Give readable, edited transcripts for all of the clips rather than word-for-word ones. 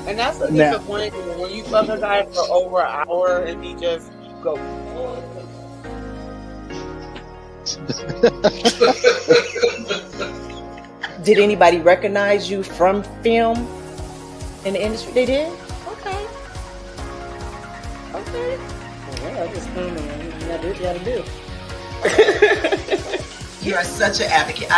And that's the Now, disappointment when you fuck a guy for over an hour and he just go. Did anybody recognize you from film in the industry? They did? Okay. Okay. Well, I just come and you gotta do what you gotta do. You are such an advocate.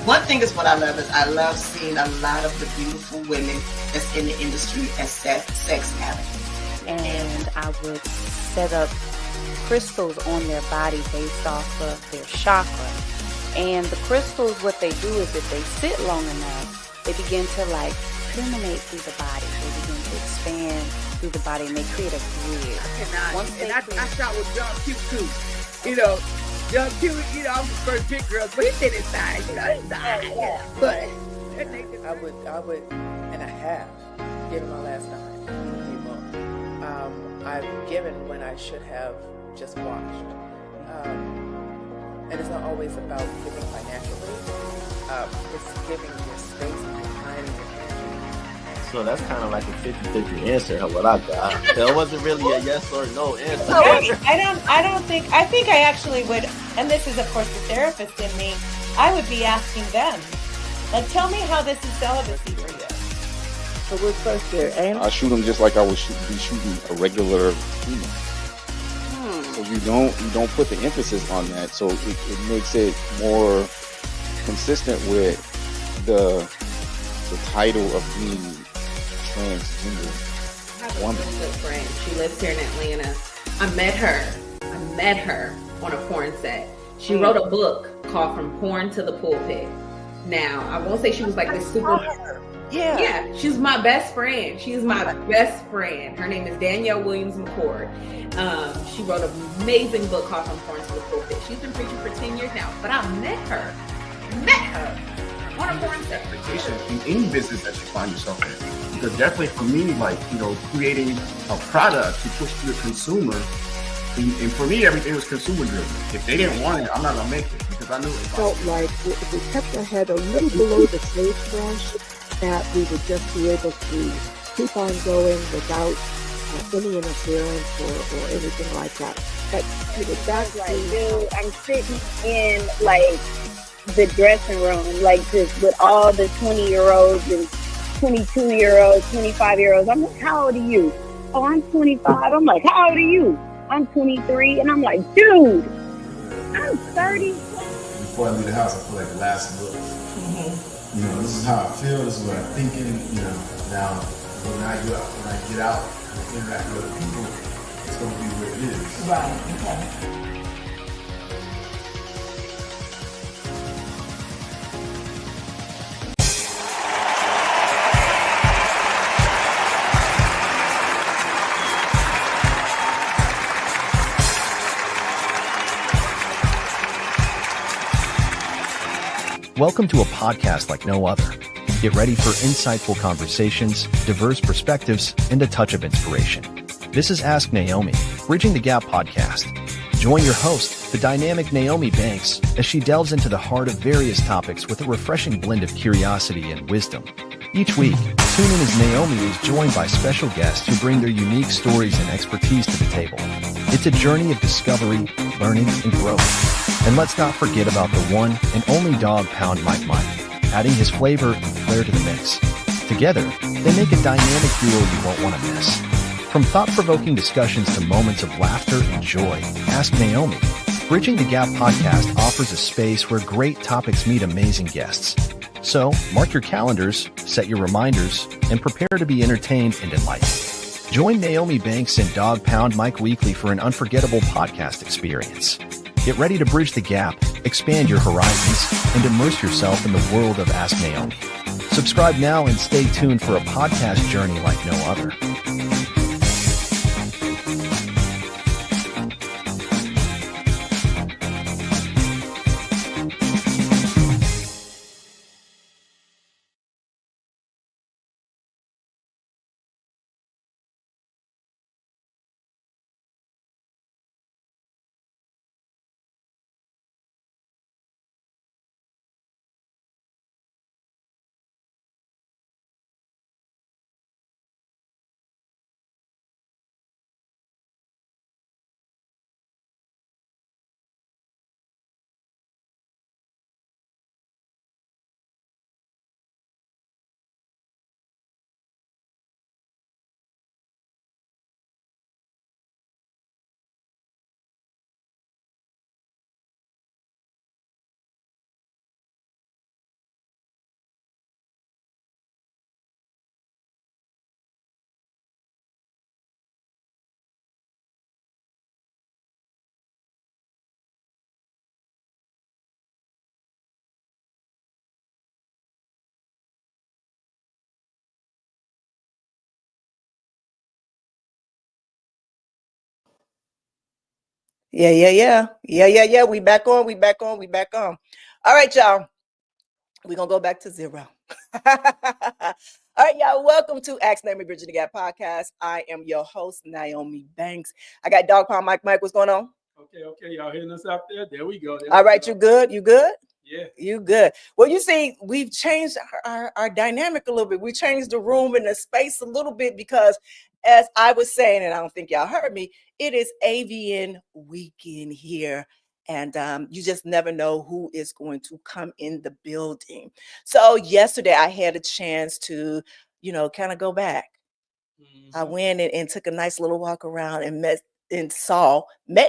One thing is what I love is I love seeing a lot of the beautiful women that's in the industry as sex advocates. And I would set up crystals on their body based off of their chakra. And the crystals, what they do is if they sit long enough, they begin to like permeate through the body. They begin to expand through the body and they create a grid. I shot with John Q too. You know, John Q, you know, I'm the first big girl, but he did inside, you know, inside. Yeah. But I would, and I have given my last dime to people. I've given when I should have just watched. And it's not always about giving financially. It's giving your space and your time and your energy. so that's kind of like a 50-50 answer, what I got. That wasn't really a yes or no answer. I think I actually would, and this is of course the therapist in me, I would be asking them, like, tell me how this is celibacy for you. So we're first there, and I shoot them just like I would be shooting a regular human. So you don't put the emphasis on that, so it makes it more consistent with the title of being transgender. I have a good friend. She lives here in Atlanta. I met her on a porn set. She wrote a book called From Porn to the Pulpit. Now, I won't say she was like this super... Yeah, she's my best friend. She's my best friend. Her name is Danielle Williams McCord. She wrote an amazing book called From Porn to the Pulpit. She's been preaching for 10 years now, but I met her on a porn set. In any business that you find yourself in. Because definitely for me, like, you know, creating a product to push to the consumer, and for me, everything was consumer driven. If they didn't want it, I'm not going to make it because I knew it. Felt like if we kept our head a little below the sagebrush, that we would just be able to keep on going without any interference or anything like that. But that's like, dude, I'm sitting in like the dressing room, like just with all the 20-year-olds and 22-year-olds, 25-year-olds. I'm like, how old are you? Oh, I'm 25. I'm like, how old are you? I'm 23. And I'm like, dude, I'm 30. Before I leave the house, I feel like the last look. You know, this is how I feel, this is what I'm thinking, you know. Now, when I get out and interact with other people, it's going to be what it is. Right, okay. Welcome to a podcast like no other. Get ready for insightful conversations, diverse perspectives, and a touch of inspiration. This is Ask Naomi, Bridging the Gap podcast. Join your host, the dynamic Naomi Banks, as she delves into the heart of various topics with a refreshing blend of curiosity and wisdom. Each week, tune in as Naomi is joined by special guests who bring their unique stories and expertise to the table. It's a journey of discovery, learning, and growth. And let's not forget about the one and only dog pound Mike, adding his flavor and flair to the mix. Together, they make a dynamic duo you won't want to miss. From thought-provoking discussions to moments of laughter and joy, Ask Naomi. Bridging the Gap podcast offers a space where great topics meet amazing guests. So, mark your calendars, set your reminders, and prepare to be entertained and enlightened. Join Naomi Banks and Dog Pound Mike weekly for an unforgettable podcast experience. Get ready to bridge the gap, expand your horizons, and immerse yourself in the world of Ask Naomi. Subscribe now and stay tuned for a podcast journey like no other. Yeah. We back on. All right, y'all. We're gonna go back to zero. All right, y'all. Welcome to Ask Naomi Bridging the Gap podcast. I am your host, Naomi Banks. I got Dog Pound Mike. Mike, what's going on? Okay. Y'all hearing us out there? There we go. All right, you good? Yeah. You good. Well, you see, we've changed our dynamic a little bit. We changed the room and the space a little bit because, as I was saying, and I don't think y'all heard me, it is AVN weekend here. And you just never know who is going to come in the building. So yesterday I had a chance to, kind of go back. I went and took a nice little walk around and met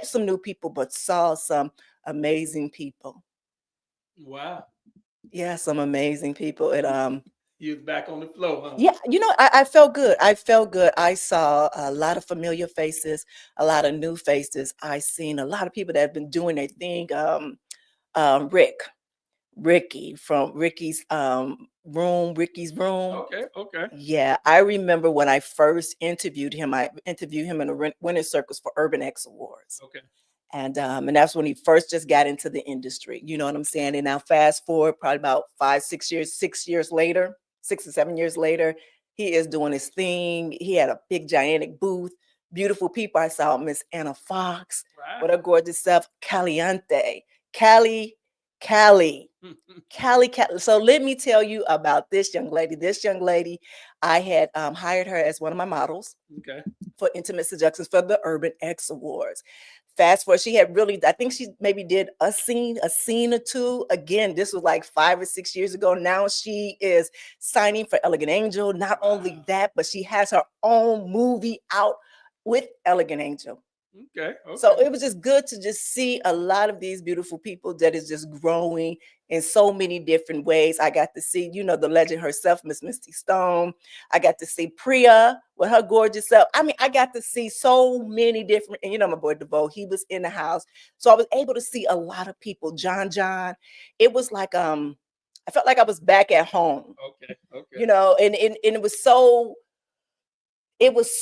some new people, but saw some amazing people. Wow. Yeah, some amazing people. And You was back on the flow, huh? yeah, I felt good. I saw a lot of familiar faces, a lot of new faces. I seen a lot of people that have been doing their thing. Ricky from Ricky's room. Okay. Yeah, I remember when I first interviewed him. I interviewed him in the Winter Circles for Urban X Awards. Okay. And that's when he first just got into the industry. You know what I'm saying? And now fast forward probably about 6 years later, 6 or 7 years later, he is doing his thing. He had a big gigantic booth, beautiful people. I saw Miss Anna Fox, what a gorgeous self, Caliente, Callie. So let me tell you about this young lady. I had hired her as one of my models. Okay. For Intimate Seductions for the Urban X Awards. Fast forward, she had I think she maybe did a scene or two. Again, this was like 5 or 6 years ago. Now she is signing for Elegant Angel. Not only that, but she has her own movie out with Elegant Angel. Okay. So it was just good to just see a lot of these beautiful people that is just growing in so many different ways. I got to see, the legend herself, Miss Misty Stone. I got to see Priya with her gorgeous self. I mean, I got to see so many different, and my boy DeVoe, he was in the house. So I was able to see a lot of people. John. It was like I felt like I was back at home. Okay. And it was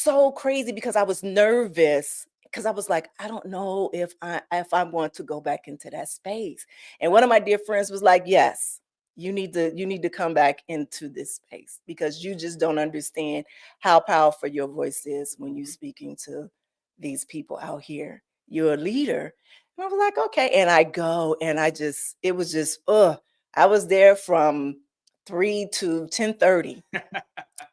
so crazy because I was nervous because I was like, I don't know if I'm going to go back into that space. And one of my dear friends was like, yes, you need to come back into this space because you just don't understand how powerful your voice is when you're speaking to these people out here. You're a leader. And I was like, okay. And I go and it was just, I was there from 3 to 10:30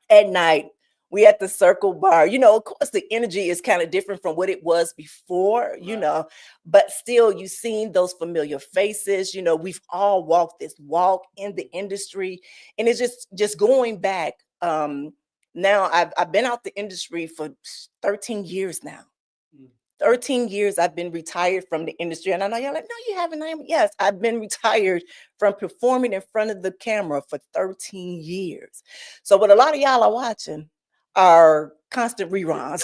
at night. We at the Circle Bar. Of course, the energy is kind of different from what it was before, but still, you've seen those familiar faces. We've all walked this walk in the industry, and it's just going back. Now I've been out the industry for 13 years now. 13 years I've been retired from the industry. And I know y'all like, no, you haven't. Yes, I've been retired from performing in front of the camera for 13 years. So what a lot of y'all are watching are constant reruns.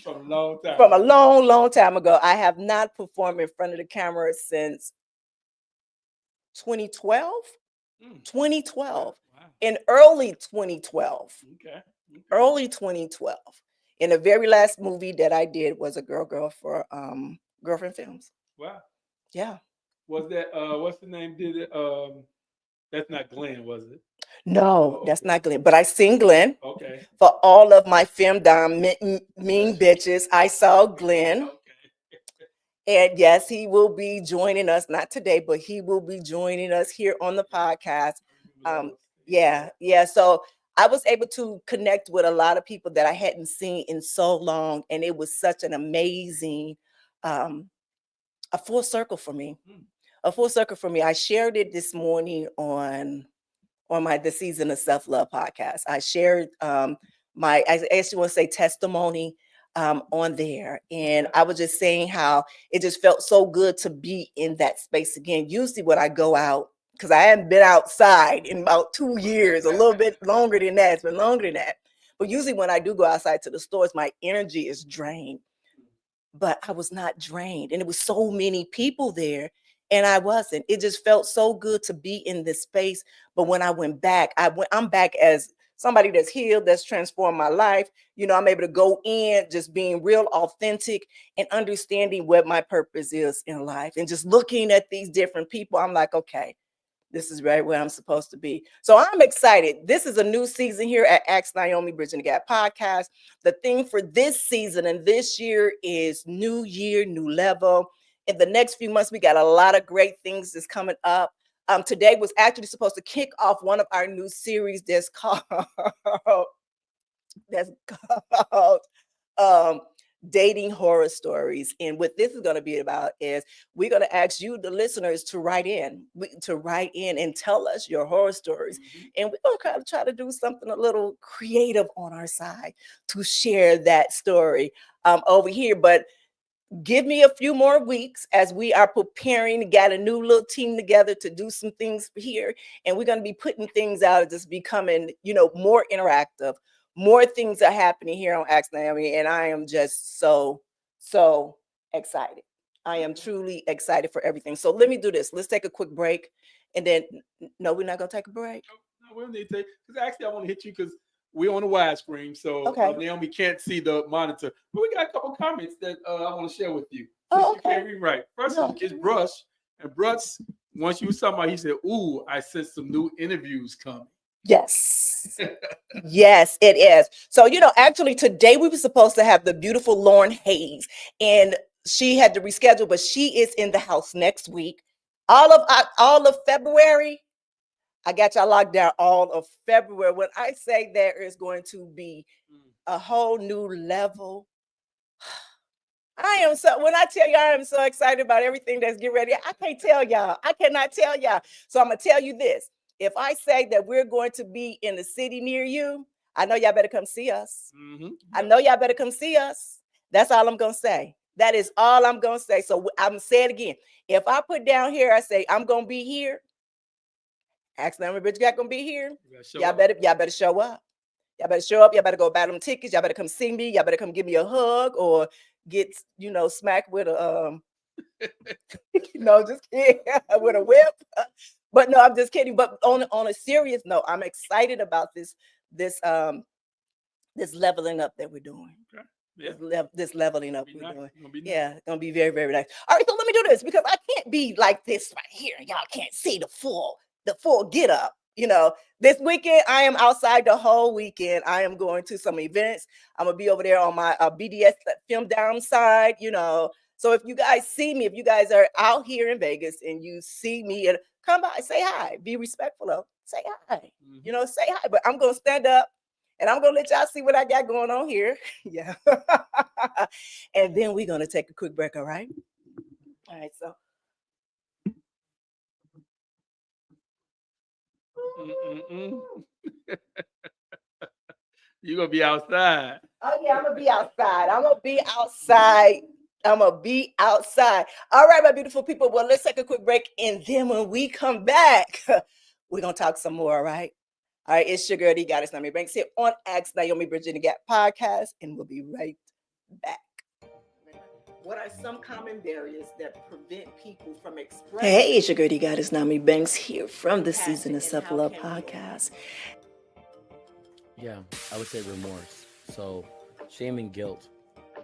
From a long time ago. I have not performed in front of the camera since 2012. 2012. Wow. In early 2012. Okay. Early 2012. And the very last movie that I did was a girl for Girlfriend Films. Wow. Yeah. Was that what's the name? Did it? That's not Glenn, was it? No, that's not Glenn. But I seen Glenn. Okay. For all of my femdom mean bitches, I saw Glenn. Okay. And yes, he will be joining us, not today, but he will be joining us here on the podcast. Yeah. So I was able to connect with a lot of people that I hadn't seen in so long. And it was such an amazing, a full circle for me. A full circle for me. I shared it this morning on my The Season of Self-Love podcast. I shared I actually want to say testimony on there. And I was just saying how it just felt so good to be in that space again. Usually when I go out, because I haven't been outside in about 2 years, a little bit longer than that. It's been longer than that. But usually when I do go outside to the stores, my energy is drained. But I was not drained. And it was so many people there. And I wasn't. It just felt so good to be in this space. But when I went back, I'm back as somebody that's healed, that's transformed my life. You know, I'm able to go in just being real authentic and understanding what my purpose is in life. And just looking at these different people, I'm like, okay, this is right where I'm supposed to be. So I'm excited. This is a new season here at Ask Naomi Bridging the Gap podcast. The theme for this season and this year is new year, new level. In the next few months, we got a lot of great things that's coming up. Today was actually supposed to kick off one of our new series that's called Dating Horror Stories. And what this is going to be about is we're going to ask you, the listeners, to write in and tell us your horror stories. And we're going to kind of try to do something a little creative on our side to share that story over here. But give me a few more weeks as we are preparing, got a new little team together to do some things here. And we're going to be putting things out, just becoming, more interactive. More things are happening here on Ask Naomi. And I am just so excited. I am truly excited for everything. So let me do this. Let's take a quick break. And then, no, we're not going to take a break. No, we don't need to take, because actually I want to hit you because we're on the widescreen, so Naomi can't see the monitor. But we got a couple comments that I want to share with you. You can't read right. First one is Brush. And Brush, once you were talking about, he said, ooh, I sense some new interviews coming. Yes. Yes, it is. So, actually today we were supposed to have the beautiful Lauren Hayes, and she had to reschedule, but she is in the house next week. All of February. I got y'all locked down all of February. When I say there is going to be a whole new level, when I tell you I am so excited about everything that's getting ready, I can't tell y'all. I cannot tell y'all. So I'm going to tell you this. If I say that we're going to be in the city near you, I know y'all better come see us. I know y'all better come see us. That's all I'm going to say. That is all I'm going to say. So I'm going to say it again. If I put down here, I say, I'm going to be here. Ask Naomi Bridge Gap gonna be here. Y'all better show up. Y'all better show up. Y'all better go buy them tickets. Y'all better come see me. Y'all better come give me a hug or get smacked with a just kidding, with a whip. But no, I'm just kidding. But on a serious note, I'm excited about this leveling up that we're doing. Okay. Yeah. This leveling up we're nice. doing. It's gonna be very, very nice. All right, so let me do this because I can't be like this right here. Y'all can't see the full get up. This weekend I am outside the whole weekend. I am going to some events. I'm gonna be over there on my BDS film down side. So if you guys see me, if you guys are out here in Vegas and you see me, and come by, say hi. Be respectful of. Say hi. Say hi. But I'm gonna stand up and I'm gonna let y'all see what I got going on here. Yeah. And then we're gonna take a quick break. All right. All right. So. You're gonna be outside. Oh yeah, I'm gonna be outside. I'm gonna be outside. All right, my beautiful people. Well, let's take a quick break, and then when we come back, we're gonna talk some more. All right. It's your girl, the Goddess Naomi Banks here on Ask Naomi Bridging the Gap podcast, and we'll be right back. What are some common barriers that prevent people from expressing? Hey, it's your girl, the Goddess Naomi Banks here from the Season of Self-Love podcast. Yeah, I would say remorse. So shame and guilt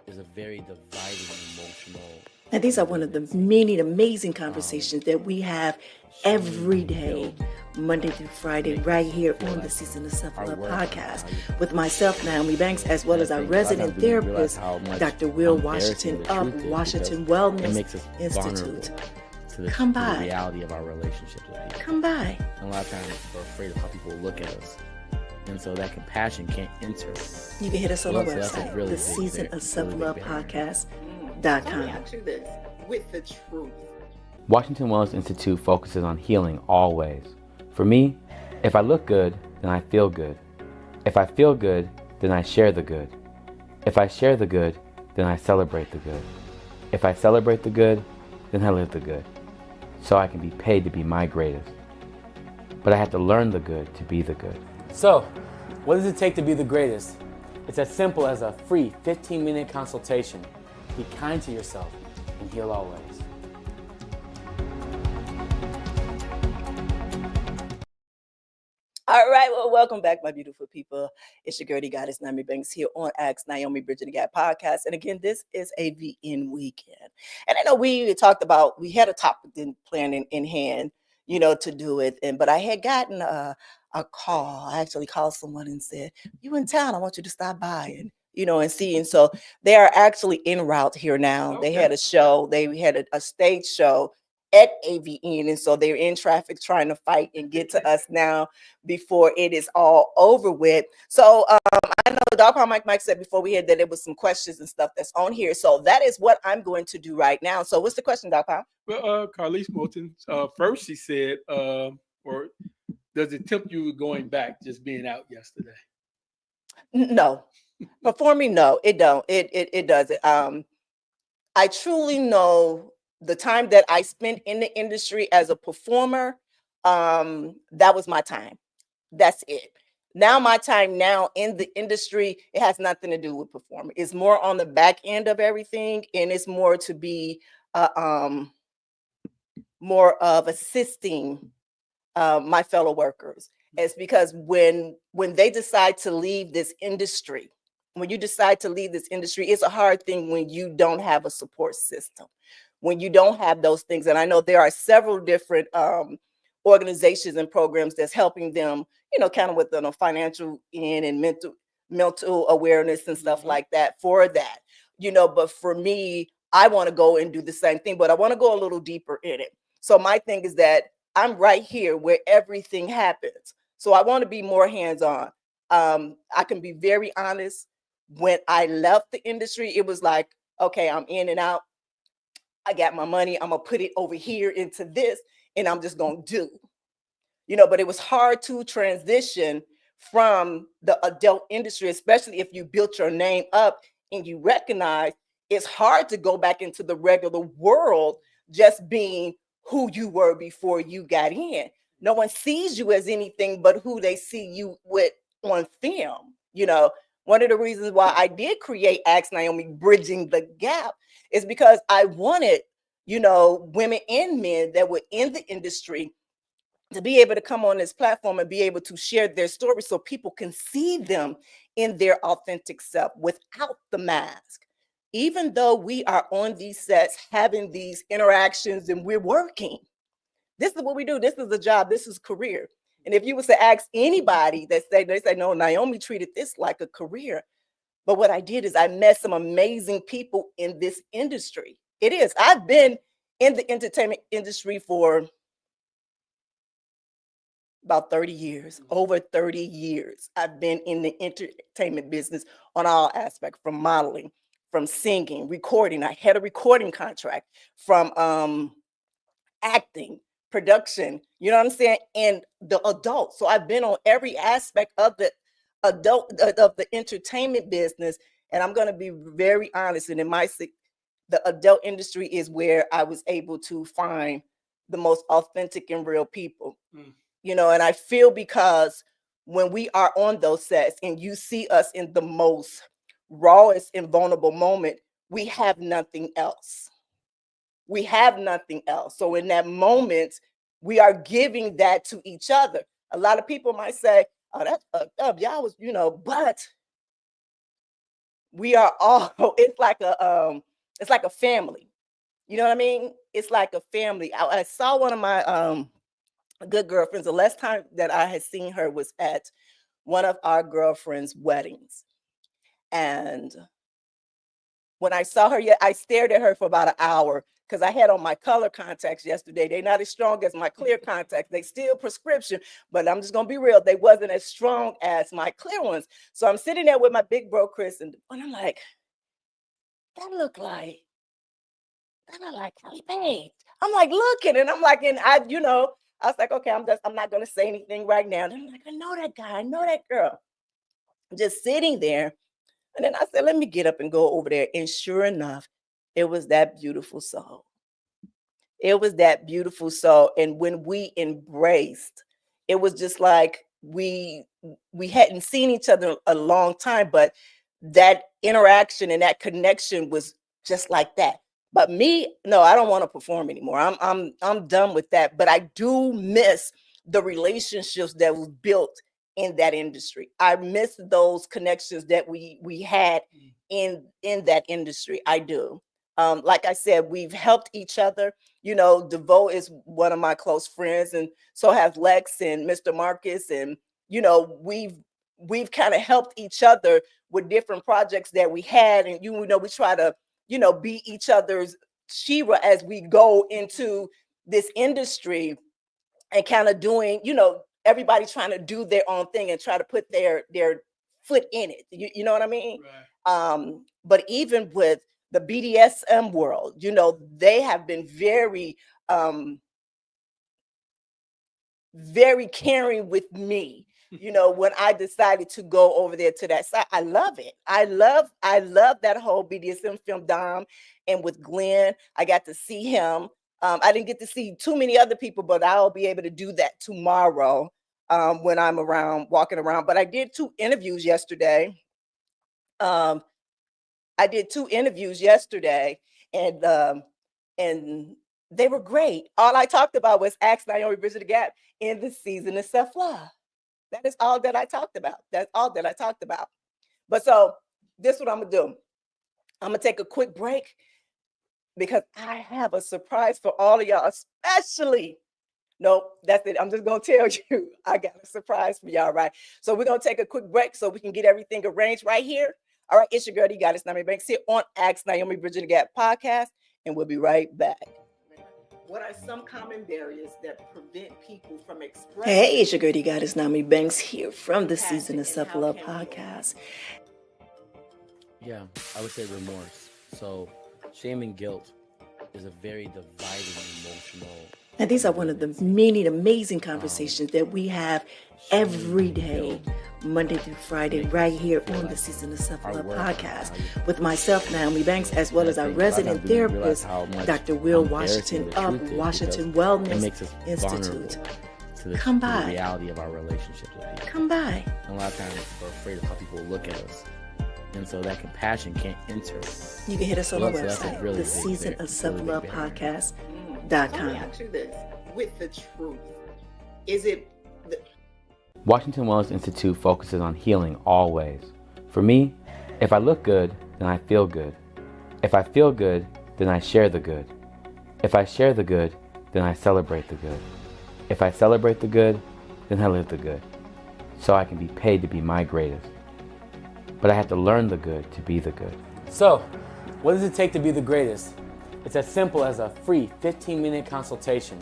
is a very dividing emotional. And these are one of the many amazing conversations that we have every day, Monday through Friday, right here on the Season of Self-Love podcast with myself, Naomi Banks, as well as our resident therapist, Dr. Will Washington of Washington Wellness Institute. Come by. The reality of our relationships with people. Come by. And a lot of times we're afraid of how people look at us. And so that compassion can't enter. You can hit us on our website, the Season of Self-Love podcast.com. Let me ask you this, with the truth. Washington Wellness Institute focuses on healing all ways. For me, if I look good, then I feel good. If I feel good, then I share the good. If I share the good, then I celebrate the good. If I celebrate the good, then I live the good. So I can be paid to be my greatest. But I have to learn the good to be the good. So, what does it take to be the greatest? It's as simple as a free 15-minute consultation. Be kind to yourself and heal always. All right, well, welcome back, my beautiful people. It's your girl, Goddess Naomi Banks here on Ask Naomi Bridging the Gap podcast. And again, this is AVN weekend. And I know we talked about, we had a topic plan in hand, to do it. But I had gotten a call. I actually called someone and said, you in town, I want you to stop by and see. And so they are actually en route here now. Okay. They had a show, they had a stage show at AVN, and so they're in traffic trying to fight and get to us now before it is all over with. So I know Dog Pound Mike said before we had that there was some questions and stuff that's on here. So that is what I'm going to do right now. So what's the question, Dog Pound? Well, Carlise Moulton, first she said, or does it tempt you going back just being out yesterday? No. But for me, no, it don't. It doesn't. I truly know the time that I spent in the industry as a performer, that was my time. That's it. Now my time now in the industry, it has nothing to do with performing. It's more on the back end of everything, and it's more to be more of assisting my fellow workers. It's because when they decide to leave this industry, when you decide to leave this industry, it's a hard thing when you don't have a support system, when you don't have those things. And I know there are several different organizations and programs that's helping them, kind of with the financial end and mental awareness and stuff like that for that, but for me, I want to go and do the same thing, but I want to go a little deeper in it. So my thing is that I'm right here where everything happens. So I want to be more hands-on. I can be very honest. When I left the industry, it was like, okay, I'm in and out. I got my money. I'm going to put it over here into this, and I'm just going to do. But it was hard to transition from the adult industry, especially if you built your name up and you recognize it's hard to go back into the regular world just being who you were before you got in. No one sees you as anything but who they see you with on film. One of the reasons why I did create Ask Naomi Bridging the Gap is because I wanted, women and men that were in the industry to be able to come on this platform and be able to share their story so people can see them in their authentic self without the mask. Even though we are on these sets having these interactions and we're working, this is what we do. This is a job. This is career. And if you was to ask anybody they say, no, Naomi treated this like a career. But what I did is I met some amazing people in this industry. It is. I've been in the entertainment industry for about 30 years, over 30 years. I've been in the entertainment business on all aspects, from modeling, from singing, recording. I had a recording contract, from acting, production, you know what I'm saying? And the adult. So I've been on every aspect of the adult, of the entertainment business. And I'm going to be very honest. And the adult industry is where I was able to find the most authentic and real people. And I feel because when we are on those sets and you see us in the most rawest and vulnerable moment, we have nothing else. We have nothing else. So in that moment, we are giving that to each other. A lot of people might say, oh, that's fucked up. Y'all was, but we are all, it's like a family. You know what I mean? It's like a family. I saw one of my good girlfriends. The last time that I had seen her was at one of our girlfriends' weddings. And when I saw her, I stared at her for about an hour because I had on my color contacts yesterday. They're not as strong as my clear contacts. They still prescription, but I'm just going to be real. They wasn't as strong as my clear ones. So I'm sitting there with my big bro, Chris, and I'm like, that look like Kelly Page. I'm like looking, and I'm like, and I was like, okay, I'm not going to say anything right now. And I'm like, I know that guy. I know that girl. I'm just sitting there. And then I said, let me get up and go over there. And sure enough, it was that beautiful soul. It was that beautiful soul. And when we embraced, it was just like we hadn't seen each other a long time, but that interaction and that connection was just like that. But me, no, I don't want to perform anymore. I'm done with that. But I do miss the relationships that was built in that industry. I miss those connections that we had in that industry. I do. Like I said, we've helped each other. You know, DeVoe is one of my close friends, and so have Lex and Mr. Marcus, and you know, we've kind of helped each other with different projects that we had, and you know, we try to, you know, be each other's Shira as we go into this industry and kind of doing, you know, everybody trying to do their own thing and try to put their foot in it. You know what I mean? Right. But even with the BDSM world, you know, they have been very very caring with me, you know, when I decided to go over there to that side. I love it. I love that whole BDSM film, Dom. And with Glenn, I got to see him. I didn't get to see too many other people, but I'll be able to do that tomorrow when I'm around, walking around. But I did 2 interviews yesterday. I did 2 interviews yesterday, and they were great. All I talked about was Ask Naomi, Bridging the Gap in the season of self-love. That is all that I talked about. That's all that I talked about. But so this is what I'm gonna do. I'm gonna take a quick break because I have a surprise for all of y'all, especially. Nope, that's it. I'm just gonna tell you, I got a surprise for y'all, right? So we're gonna take a quick break so we can get everything arranged right here. All right, it's your girl, the goddess Naomi Banks here on Ask Naomi, Bridging the Gap podcast, and we'll be right back. What are some common barriers that prevent people from expressing? Hey, it's your girl, the goddess Naomi Banks here from the Season of Self-Love podcast. Yeah, I would say remorse. So shame and guilt is a very dividing emotional. And these are one of the many amazing conversations that we have every day, Monday through Friday, right here on the Season of Self-Love podcast with myself, Naomi Banks, as well as our resident therapist, Dr. Will Washington of Washington Wellness Institute. Come by. The reality of our relationships with people. Come by. And a lot of times we're afraid of how people look at us. And so that compassion can't enter. You can hit us on the website, really the Season of Self-Love podcast. Let me ask you this, with the truth, is it Washington Wellness Institute focuses on healing always. For me, if I look good, then I feel good. If I feel good, then I share the good. If I share the good, then I celebrate the good. If I celebrate the good, then I live the good. So I can be paid to be my greatest. But I have to learn the good to be the good. So, what does it take to be the greatest? It's as simple as a free 15-minute consultation.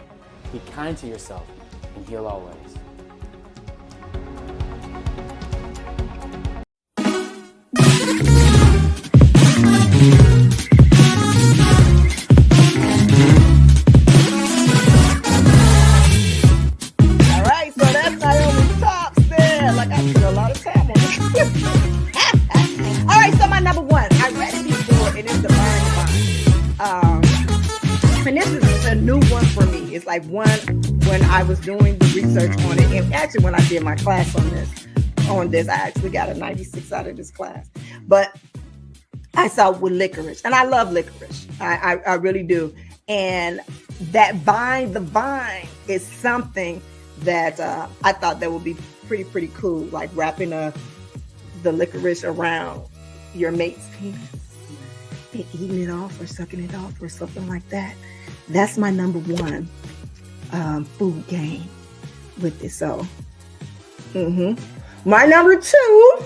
Be kind to yourself and heal always. All right, so that's Naomi Tops there. Like I spent a lot of time on this. All right, so my number one, I read it before, and it's the Mind. And this is a new one for me. It's like one when I was doing the research on it, and actually when I did my class on this, I actually got a 96 out of this class. But I saw with licorice, and I love licorice. I really do. And that the vine is something that I thought that would be pretty cool, like wrapping the licorice around your mate's penis and eating it off or sucking it off or something like that. That's my number one food game with this. So, my number two.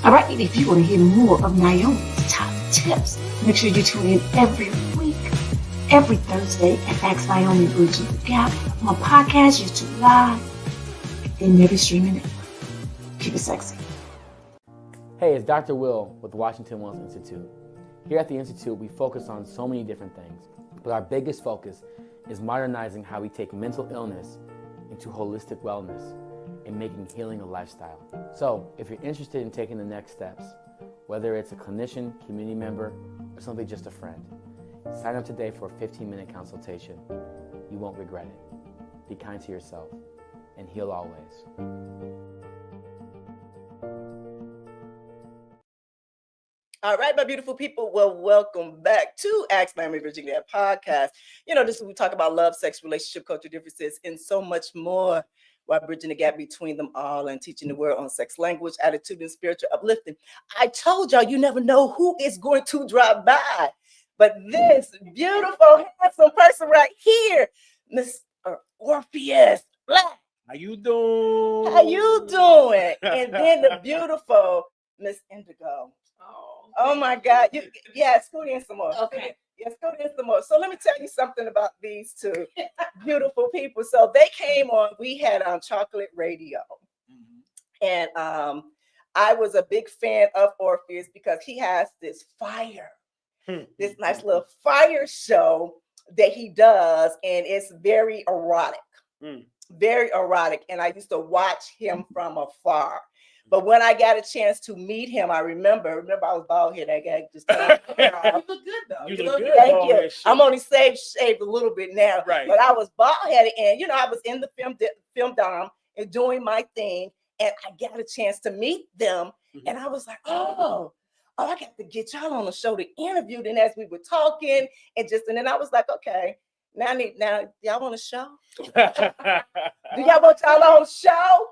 All right, if you want to hear more of Naomi's top tips, make sure you tune in every week, every Thursday at Ask Naomi Bridging the Gap on podcast, YouTube Live, and every streaming network. Keep it sexy. Hey, it's Dr. Will with the Washington Wellness Institute. Here at the Institute, we focus on so many different things, but our biggest focus is modernizing how we take mental illness into holistic wellness and making healing a lifestyle. So, if you're interested in taking the next steps, whether it's a clinician, community member, or simply just a friend, sign up today for a 15-minute consultation. You won't regret it. Be kind to yourself and heal always. All right, my beautiful people. Well, welcome back to Ask Naomi Bridging That podcast. This is we talk about love, sex, relationship, culture differences, and so much more, while bridging the gap between them all and teaching the world on sex, language, attitude, and spiritual uplifting. I told y'all you never know who is going to drop by, but this beautiful, handsome person right here, Mr. Orpheus Black. How you doing? How you doing? And then the beautiful Miss Indigo. Oh my God. Scoot in some more. Okay. Scoot in some more. So let me tell you something about these two beautiful people. So they came on, we had on Chocolate Radio. And I was a big fan of Orpheus because he has this fire, this nice little fire show that he does. And it's very erotic. Very erotic. And I used to watch him from afar. But when I got a chance to meet him, I remember I was bald headed. I got just You look good though. You look good. Thank you. I'm only shaved a little bit now, right? But I was bald headed, and I was in the film dom and doing my thing, and I got a chance to meet them, and I was like, oh, I got to get y'all on the show to interview. And as we were talking, and then I was like, okay, now y'all want a show? Do y'all want y'all on the show?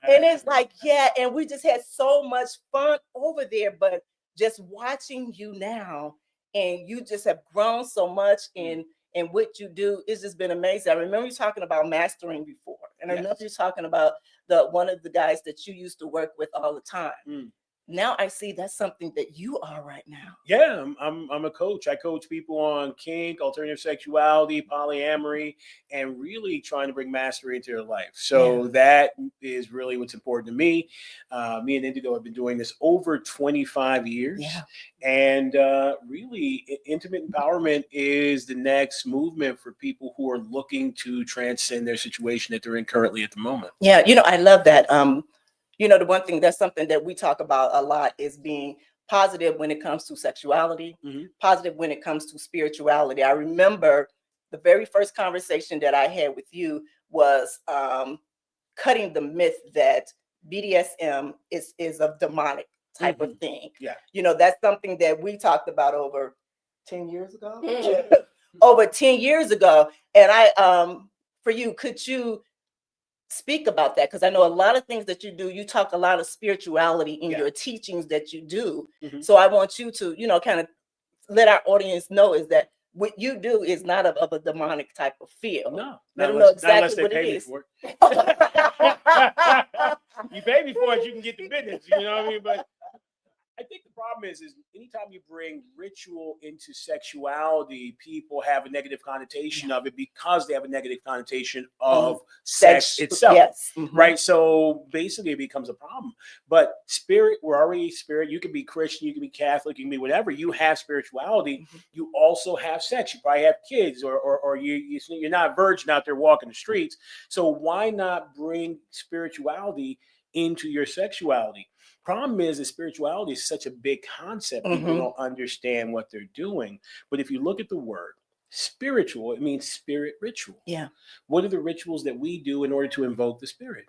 And it's like, yeah, and we just had so much fun over there. But just watching you now, and you just have grown so much in what you do, it's just been amazing. I remember you talking about mastering before, and I remember you talking about one of the guys that you used to work with all the time. Now I see that's something that you are right now. Yeah, I'm a coach. I coach people on kink, alternative sexuality, polyamory, and really trying to bring mastery into their life. So that is really what's important to me. Me and Indigo have been doing this over 25 years. Yeah. And really, intimate empowerment is the next movement for people who are looking to transcend their situation that they're in currently at the moment. Yeah, I love that. The one thing, that's something that we talk about a lot, is being positive when it comes to sexuality, positive when it comes to spirituality. I remember the very first conversation that I had with you was cutting the myth that BDSM is a demonic type of thing. Yeah. That's something that we talked about over 10 years ago. Over 10 years ago. And for you, could you speak about that? Because I know a lot of things that you do, you talk a lot of spirituality in your teachings that you do. So I want you to, kind of let our audience know is that what you do is not of a demonic type of feel. No, let them know exactly what it is. You pay me for it, you can get the business. You know what I mean? But I think the problem is anytime you bring ritual into sexuality, people have a negative connotation of it because they have a negative connotation of sex itself. Yes. Right. So basically it becomes a problem. But spirit, we're already spirit. You can be Christian, you can be Catholic, you can be whatever. You have spirituality. You also have sex. You probably have kids, or you're not a virgin out there walking the streets. So why not bring spirituality into your sexuality? Problem is that spirituality is such a big concept. People don't understand what they're doing. But if you look at the word spiritual, it means spirit ritual. Yeah. What are the rituals that we do in order to invoke the spirit?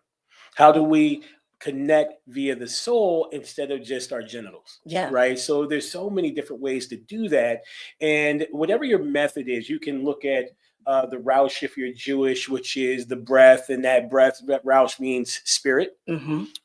How do we connect via the soul instead of just our genitals? Yeah. Right. So there's so many different ways to do that. And whatever your method is, you can look at the Roush if you're Jewish, which is the breath, and that Roush means spirit,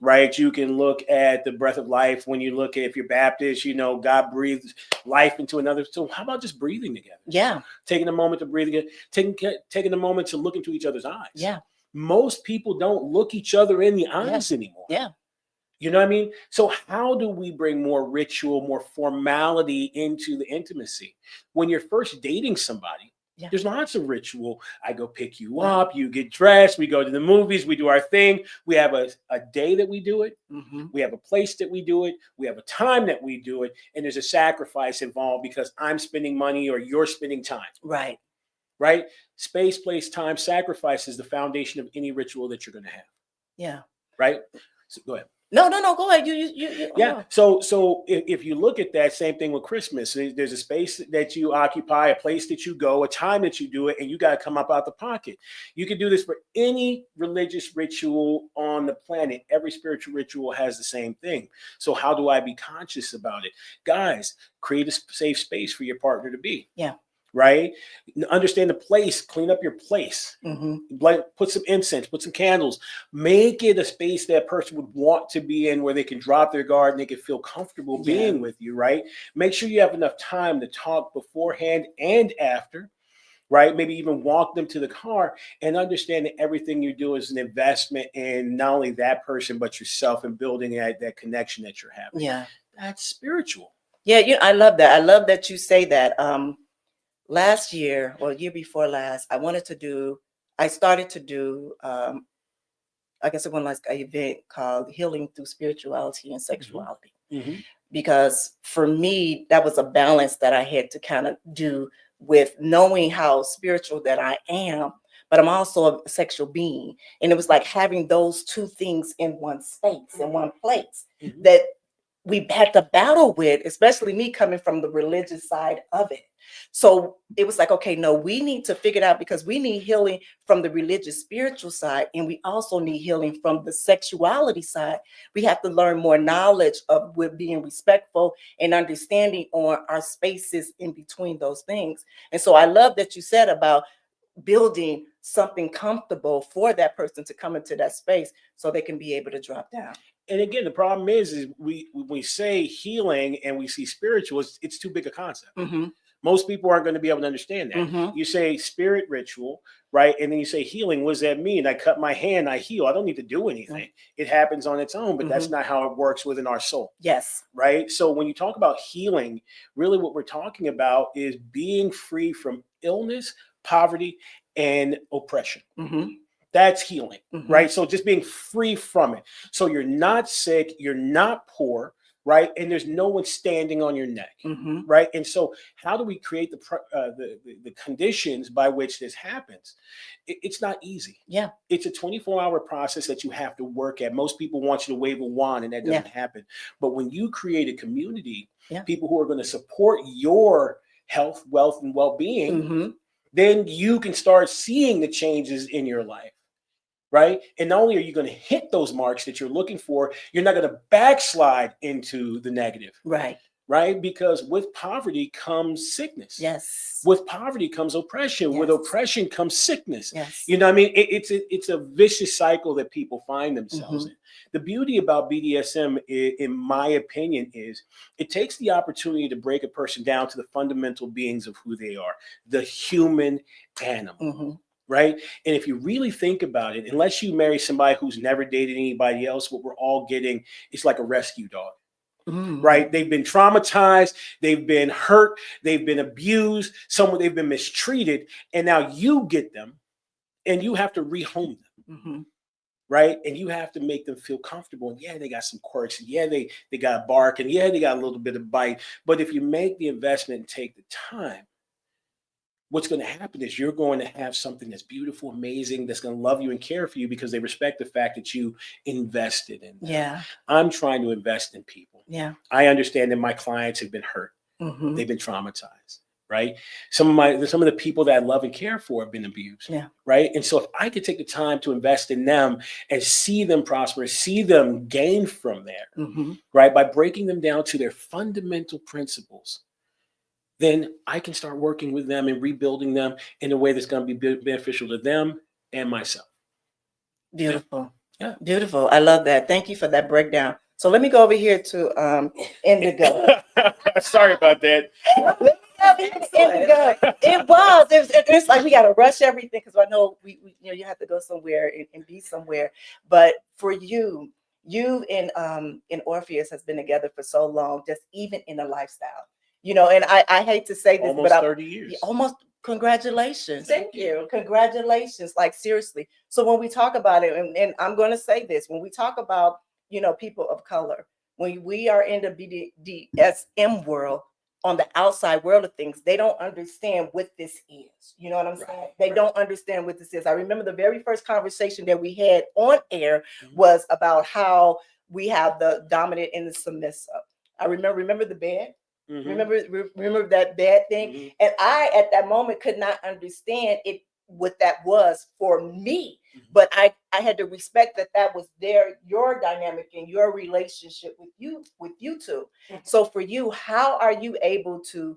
right? You can look at the breath of life when you look at, if you're Baptist, God breathes life into another. So how about just breathing together? Yeah. Taking a moment to breathe again, taking a moment to look into each other's eyes. Yeah. Most people don't look each other in the eyes anymore. Yeah. You know what I mean? So how do we bring more ritual, more formality into the intimacy? When you're first dating somebody, there's lots of ritual. I go pick you up, you get dressed, we go to the movies, we do our thing. We have a day that we do it. We have a place that we do it. We have a time that we do it. And there's a sacrifice involved because I'm spending money or you're spending time. Right. Right? Space, place, time, sacrifice is the foundation of any ritual that you're going to have. Yeah. Right? So go ahead. No, go ahead. Yeah. So if you look at that same thing with Christmas, there's a space that you occupy, a place that you go, a time that you do it, and you got to come up out the pocket. You can do this for any religious ritual on the planet. Every spiritual ritual has the same thing. So how do I be conscious about it? Guys, create a safe space for your partner to be. Yeah. Right? Understand the place, clean up your place, put some incense, put some candles, make it a space that person would want to be in where they can drop their guard and they can feel comfortable being with you, right? Make sure you have enough time to talk beforehand and after, right? Maybe even walk them to the car and understand that everything you do is an investment in not only that person, but yourself and building that connection that you're having. Yeah. That's spiritual. Yeah, I love that. I love that you say that. Last year or year before last, I started to do, I guess it was like an event called Healing Through Spirituality and Sexuality. Because for me, that was a balance that I had to kind of do with knowing how spiritual that I am, but I'm also a sexual being. And it was like having those two things in one space, in one place, that we had to battle with, especially me coming from the religious side of it. So it was like, okay, no, we need to figure it out because we need healing from the religious spiritual side. And we also need healing from the sexuality side. We have to learn more knowledge of with being respectful and understanding on our spaces in between those things. And so I love that you said about building something comfortable for that person to come into that space so they can be able to drop down. And again, the problem is we say healing and we see spiritual, it's too big a concept. Most people aren't going to be able to understand that. You say spirit ritual, right? And then you say healing. What does that mean? I cut my hand, I heal. I don't need to do anything. It happens on its own, but that's not how it works within our soul. Yes. Right? So when you talk about healing, really what we're talking about is being free from illness, poverty, and oppression. That's healing, right? So just being free from it. So you're not sick, you're not poor, right? And there's no one standing on your neck, right? And so how do we create the conditions by which this happens? It's not easy. Yeah. It's a 24-hour process that you have to work at. Most people want you to wave a wand and that doesn't happen. But when you create a community, people who are going to support your health, wealth, and well-being, then you can start seeing the changes in your life. Right. And not only are you going to hit those marks that you're looking for, you're not going to backslide into the negative. Right. Right. Because with poverty comes sickness. Yes. With poverty comes oppression. With oppression comes sickness. Yes. You know what I mean? It's a vicious cycle that people find themselves in. The beauty about BDSM, in my opinion, is it takes the opportunity to break a person down to the fundamental beings of who they are, the human animal. Right. And if you really think about it, unless you marry somebody who's never dated anybody else, what we're all getting is like a rescue dog. Right. They've been traumatized. They've been hurt. They've been abused. They've been mistreated. And now you get them and you have to rehome them. Right. And you have to make them feel comfortable. And yeah, they got some quirks. And yeah, they got a bark. And yeah, they got a little bit of bite. But if you make the investment and take the time, what's going to happen is you're going to have something that's beautiful, amazing, that's going to love you and care for you because they respect the fact that you invested in them. Yeah. I'm trying to invest in people. Yeah. I understand that my clients have been hurt. They've been traumatized. Right. Some of the people that I love and care for have been abused. Yeah. Right. And so if I could take the time to invest in them and see them prosper, see them gain from there, right, by breaking them down to their fundamental principles, then I can start working with them and rebuilding them in a way that's going to be beneficial to them and myself. Beautiful. Yeah. Beautiful. I love that. Thank you for that breakdown. So let me go over here to Indigo. Sorry about that. Indigo. It's like we got to rush everything because I know you have to go somewhere and be somewhere. But for you and Orpheus has been together for so long, just even in a lifestyle. And I hate to say this, almost but 30 years. Almost. Congratulations. Thank you. Congratulations. Like seriously. So when we talk about it, and I'm going to say this, when we talk about, people of color, when we are in the BDSM world, on the outside world of things, they don't understand what this is. You know what I'm saying? They don't understand what this is. I remember the very first conversation that we had on air was about how we have the dominant and the submissive. I remember the bed. Remember that bed thing. And I, at that moment, could not understand it, what that was for me. But I had to respect that was your dynamic and your relationship with you two. So for you, how are you able to,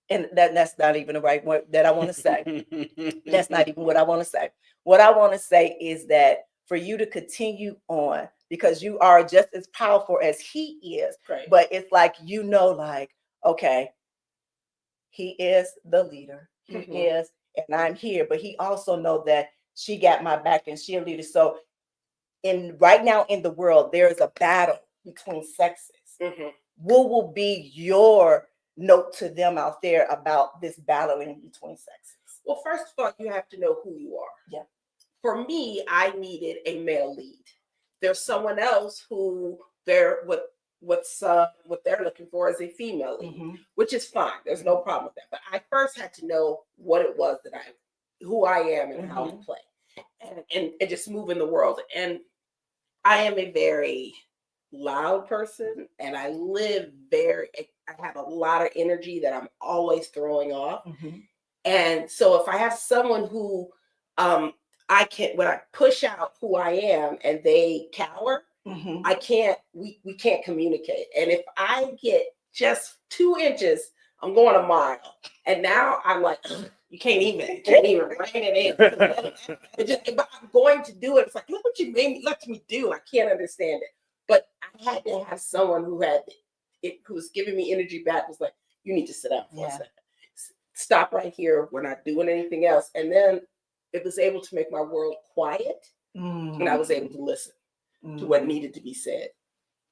and that's not even the right word that I want to say. That's not even what I want to say. What I want to say is that for you to continue on, because you are just as powerful as he is, Right. but it's like, like, okay, he is the leader. He is, and I'm here, but he also know that she got my back and she a leader. So right now in the world, there is a battle between sexes. What will be your note to them out there about this battling between sexes? Well, first of all, you have to know who you are. Yeah. For me, I needed a male lead. There's someone else who what they're looking for is a female lead, which is fine. There's no problem with that. But I first had to know what it was who I am and how to play, and just move in the world. And I am a very loud person, and I have a lot of energy that I'm always throwing off. And so if I have someone who when I push out who I am and they cower, we can't communicate. And if I get just 2 inches, I'm going a mile. And now I'm like, you can't even rein it in. But I'm going to do it. It's like, look what you let me do. I can't understand it. But I had to have someone who was giving me energy back, was like, you need to sit down for a second. Stop right here. We're not doing anything else. And then it was able to make my world quiet, and I was able to listen to what needed to be said.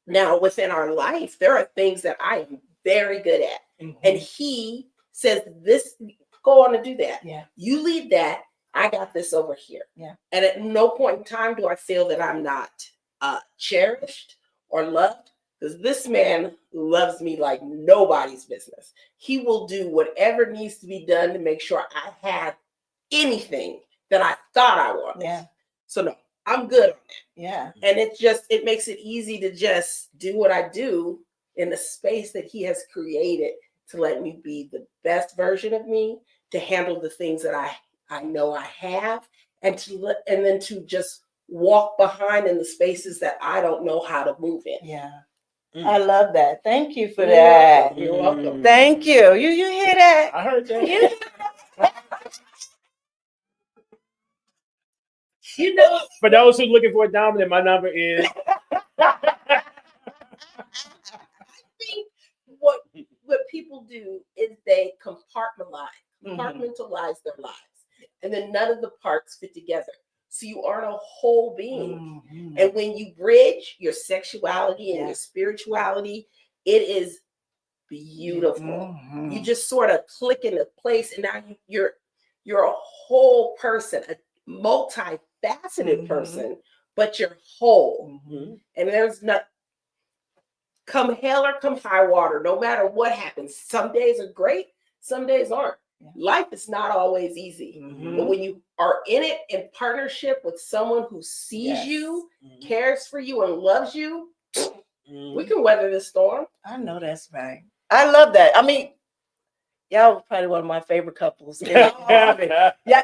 Now, within our life, there are things that I am very good at. And he says, go on and do that. Yeah. You lead that. I got this over here. Yeah. And at no point in time do I feel that I'm not cherished or loved, because this man loves me like nobody's business. He will do whatever needs to be done to make sure I have anything that I thought I wanted. Yeah. So no, I'm good on that. Yeah. And it makes it easy to just do what I do in the space that he has created to let me be the best version of me, to handle the things that I know I have, and then to just walk behind in the spaces that I don't know how to move in. Yeah. I love that. Thank you for that. You're welcome. Thank you. You hear that? I heard that. You know, for those who are looking for a dominant, my number is. I think what people do is they compartmentalize their lives, and then none of the parts fit together. So you aren't a whole being. And when you bridge your sexuality and your spirituality, it is beautiful. You just sort of click into place, and now you're a whole person, a multifaceted person, but you're whole. And there's not, come hell or come high water, no matter what happens. Some days are great, some days aren't. Life is not always easy. But when you are in it in partnership with someone who sees you, cares for you, and loves you, we can weather this storm. I know that's right. I love that. I mean, y'all are probably one of my favorite couples. Yeah,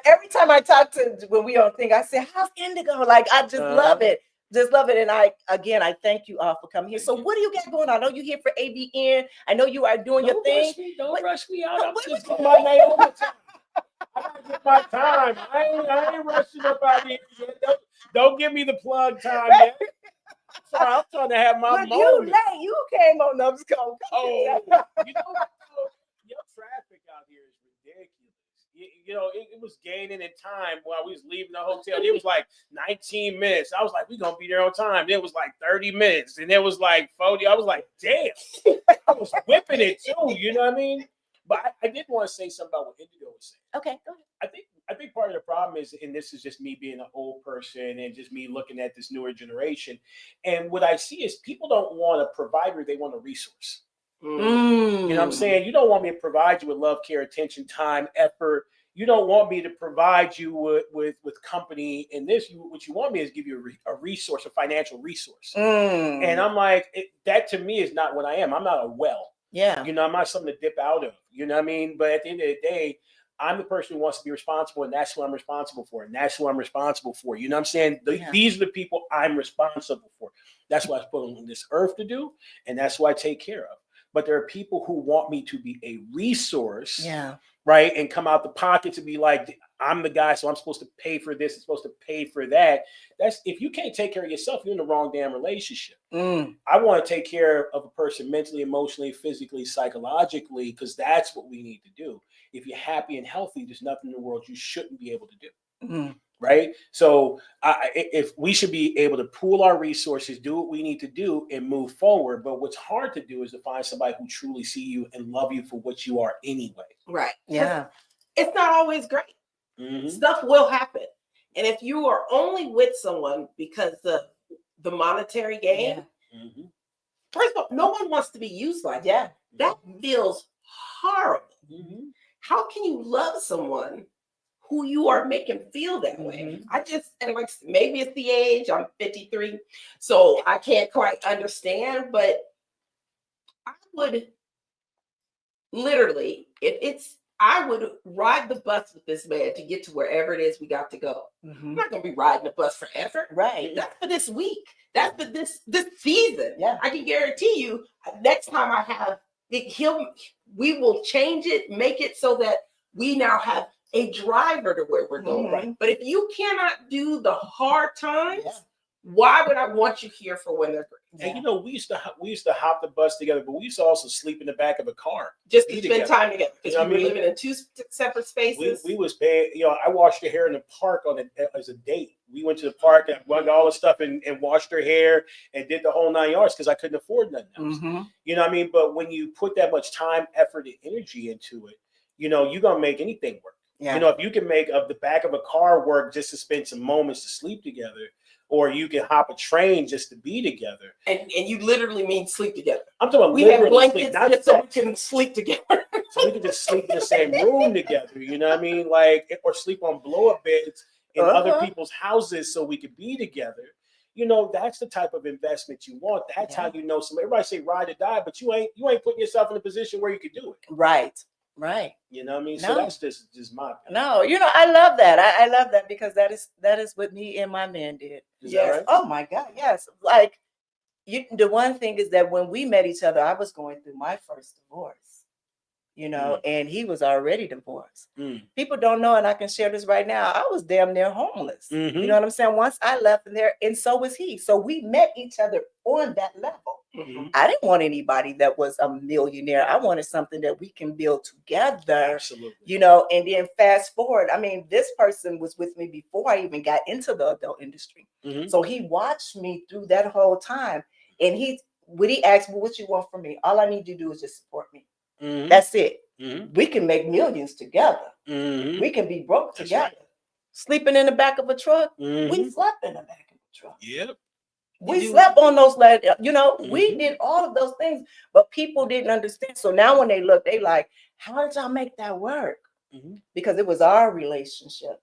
every time I talk to, when we on thing, I say, how's Indigo? Like, I just love it. Just love it. And I thank you all for coming here. So what do you got going on? I know you're here for AVN. I know you are doing your thing. Don't rush me out. I'm just getting my Naomi time. I gotta get my time. I ain't rushing up out here yet. Don't give me the plug time yet. Sorry, I'm trying to have my moment. You late. You came on Numbs Code. Oh, you know what? Your traffic out here is ridiculous. It was gaining in time while we was leaving the hotel. It was like 19 minutes. I was like, we're going to be there on time. Then it was like 30 minutes. And it was like 40. I was like, damn. I was whipping it too. You know what I mean? But I did want to say something about what Indigo was saying. Okay, go ahead. I think part of the problem is, and this is just me being an old person and just me looking at this newer generation. And what I see is people don't want a provider. They want a resource. You know what I'm saying? You don't want me to provide you with love, care, attention, time, effort. you don't want me to provide you with company in this. What you want me is give you a resource, a financial resource. And I'm like, that to me is not what I am. I'm not a well. Yeah. You know, I'm not something to dip out of. You know what I mean? But at the end of the day, I'm the person who wants to be responsible, and that's who I'm responsible for. And that's who I'm responsible for. You know what I'm saying? These are the people I'm responsible for. That's what I was put on this earth to do, and that's what I take care of. But there are people who want me to be a resource, right? And come out the pocket to be like, I'm the guy, so I'm supposed to pay for this, I'm supposed to pay for that. That's if you can't take care of yourself, you're in the wrong damn relationship. I want to take care of a person mentally, emotionally, physically, psychologically, because that's what we need to do. If you're happy and healthy, there's nothing in the world you shouldn't be able to do. Right? So if we should be able to pool our resources, do what we need to do and move forward. But what's hard to do is to find somebody who truly see you and love you for what you are anyway. Right. Yeah. It's not always great. Stuff will happen. And if you are only with someone because of the monetary gain, first of all, no one wants to be used like that. That feels horrible. How can you love someone who you are making feel that way? And like maybe it's the age, I'm 53, so I can't quite understand, but I would literally, I would ride the bus with this man to get to wherever it is we got to go. I'm not gonna be riding the bus forever. Right. That's for this week. That's for this season. Yeah. I can guarantee you next time I have we will change it, make it so that we now have a driver to where we're going. Right. But if you cannot do the hard times, why would I want you here for when they're great? And you know, we used to hop the bus together, but we used to also sleep in the back of a car just to spend time together because you know we were living in two separate spaces. We was paying. You know, I washed her hair in the park as a date. We went to the park and got all the stuff and washed her hair and did the whole 9 yards because I couldn't afford nothing else. You know what I mean? But when you put that much time, effort, and energy into it, you know, you're gonna make anything work. You know, if you can make the back of a car work just to spend some moments to sleep together, or you can hop a train just to be together. And you literally mean sleep together. I'm talking about we have blankets sleep, just so we can sleep together. So we can just sleep in the same room together. You know what I mean? Like, or sleep on blow-up beds in other people's houses so we could be together. You know, that's the type of investment you want. That's how you know somebody. Everybody say ride or die, but you ain't putting yourself in a position where you could do it. Right. Right. You know what I mean? So that's just my opinion. No, you know, I love that. I love that because that is what me and my man did. Yes. Right? Oh my God. Yes. Like the one thing is that when we met each other, I was going through my first divorce. You know, and he was already divorced. People don't know, and I can share this right now. I was damn near homeless. You know what I'm saying? Once I left in there, and so was he. So we met each other on that level. I didn't want anybody that was a millionaire. I wanted something that we can build together. Absolutely. You know, and then fast forward. I mean, this person was with me before I even got into the adult industry. So he watched me through that whole time. And when he asked me, what you want from me? All I need you to do is just support me. That's it. We can make millions together. We can be broke together. Sleeping in the back of a truck. We slept in the back of a truck. Yep. We slept on those, you know, we did all of those things, but people didn't understand. So now when they look, they like, how did y'all make that work? Because it was our relationship.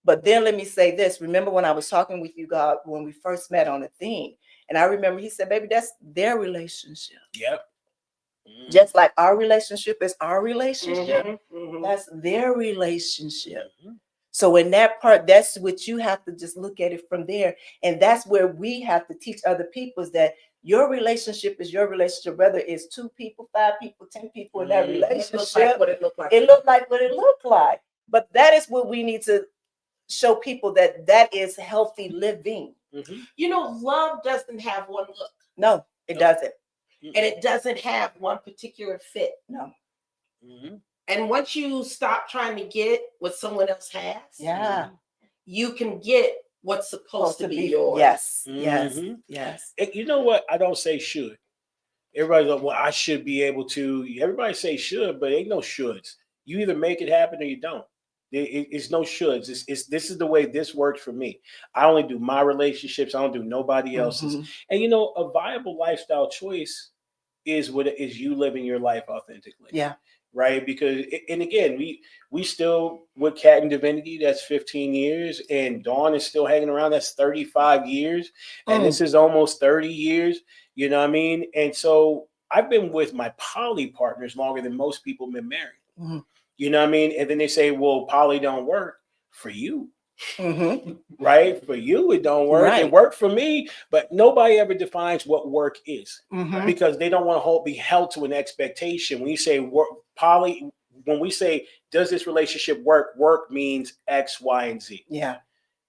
But then let me say this. Remember when I was talking with you, God, when we first met on the thing, and I remember he said, baby, that's their relationship. Yep. Just like our relationship is our relationship, that's their relationship. So in that part, that's what you have to just look at it from there. And that's where we have to teach other people is that your relationship is your relationship, whether it's 2 people, 5 people, 10 people in that relationship. It looks like what it looked like. It looked like what it looked like. But that is what we need to show people that is healthy living. You know, love doesn't have one look. No, it doesn't. And it doesn't have one particular fit. No. And once you stop trying to get what someone else has, you can get what's supposed to be yours. Yes. And you know what? I don't say should. Everybody's like, well, I should be able to. Everybody say should, but ain't no shoulds. You either make it happen or you don't. It's no shoulds. This is the way this works for me. I only do my relationships. I don't do nobody else's. And you know, a viable lifestyle choice is what is you living your life authentically. right? Because, and again, we still with Cat and Divinity, that's 15 years, and Dawn is still hanging around, that's 35 years, and this is almost 30 years, you know what I mean? And so I've been with my poly partners longer than most people have been married. You know what I mean? And then they say, well, poly don't work for you. Right? For you, it don't work. It worked for me, but nobody ever defines what work is because they don't want to be held to an expectation. When you say work, poly, when we say, does this relationship work? Work means X, Y, and Z. Yeah.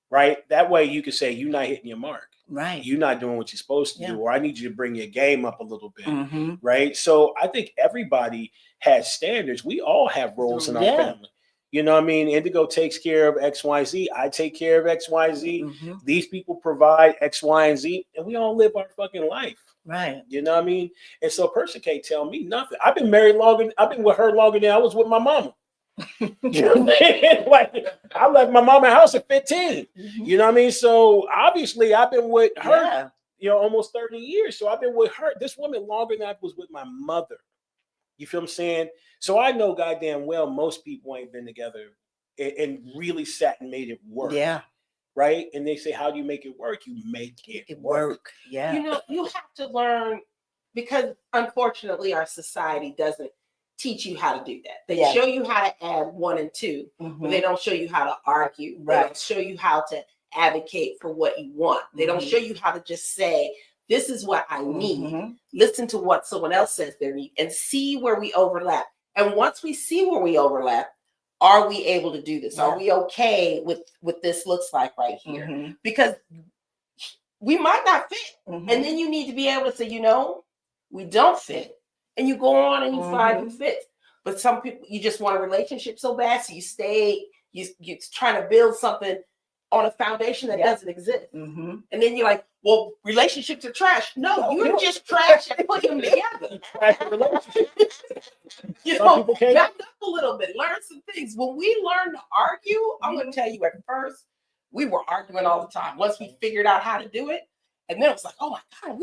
Right? That way you can say, you're not hitting your mark. Right. You're not doing what you're supposed to do, or I need you to bring your game up a little bit. Right? So I think everybody has standards. We all have roles in our family. You know what I mean? Indigo takes care of X, Y, Z. I take care of X, Y, Z. These people provide X, Y, and Z, and we all live our fucking life. Right. You know what I mean? And so a person can't tell me nothing. I've been married longer. I've been with her longer than I was with my mama. You know what I mean? Like, I left my mama's house at 15. You know what I mean? So obviously I've been with her, you know, almost 30 years. So I've been with her, this woman, longer than I was with my mother. You feel what I'm saying? So I know goddamn well most people ain't been together and really sat and made it work. Yeah. Right? And they say, how do you make it work? You make it work. Yeah. You know, you have to learn, because unfortunately our society doesn't teach you how to do that. They show you how to add 1 and 2, but they don't show you how to argue. They don't show you how to advocate for what you want. They don't show you how to just say, this is what I need. Listen to what someone else says they need and see where we overlap. And once we see where we overlap, are we able to do this? Are we okay with what this looks like right here? Because we might not fit. And then you need to be able to say, you know, we don't fit. And you go on and you find who fits. But some people, you just want a relationship so bad, so you stay, you're trying to build something on a foundation that doesn't exist. And then you're like, well, relationships are trash. No, you're just trash at putting them together. You know, back up a little bit, learn some things. When we learn to argue, I'm going to tell you, at first, we were arguing all the time. Once we figured out how to do it, and then it was like, oh my God,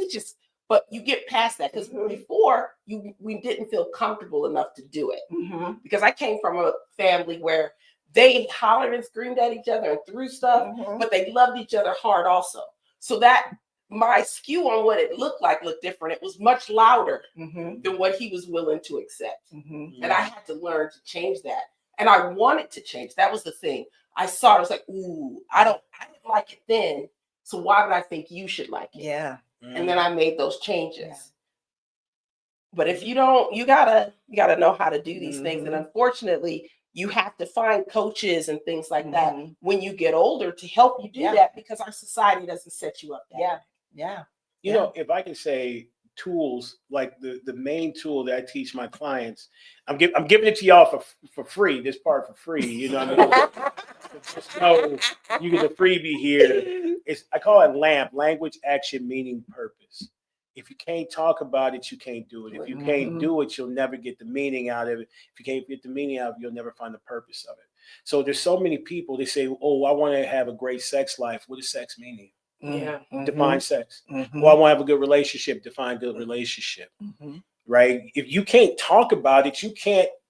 but you get past that, because before we didn't feel comfortable enough to do it. Because I came from a family where they hollered and screamed at each other and threw stuff, but they loved each other hard also. So that my skew on what it looked different. It was much louder than what he was willing to accept. And I had to learn to change that. And I wanted to change. That was the thing. I saw it. I was like, ooh, I didn't like it then. So why would I think you should like it? Yeah. And then I made those changes. But if you don't, you gotta know how to do these things. And unfortunately, you have to find coaches and things like that when you get older to help you do that, because our society doesn't set you up that way. You know, if I can say tools, like the main tool that I teach my clients, I'm giving it to y'all for free, this part for free, you know what I mean? Just know you get a freebie here. I call it LAMP, language, action, meaning, purpose. If you can't talk about it, you can't do it. If you can't do it, you'll never get the meaning out of it. If you can't get the meaning out of it, you'll never find the purpose of it. So there's so many people, they say, oh, I want to have a great sex life. What does sex mean? Define sex. Well, I want to have a good relationship. Define good relationship. Right? If you can't talk about it,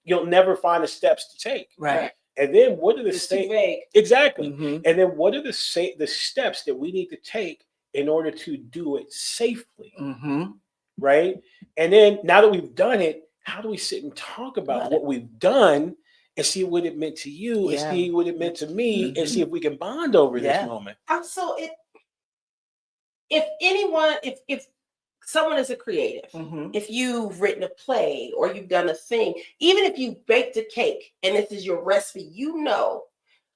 you'll never find the steps to take. Right. And then what are the exactly? And then what are the steps that we need to take in order to do it safely? Right? And then now that we've done it, how do we sit and talk about what we've done and see what it meant to you and see what it meant to me and see if we can bond over this moment? Also, if someone is a creative, if you've written a play or you've done a thing, even if you baked a cake and this is your recipe, you know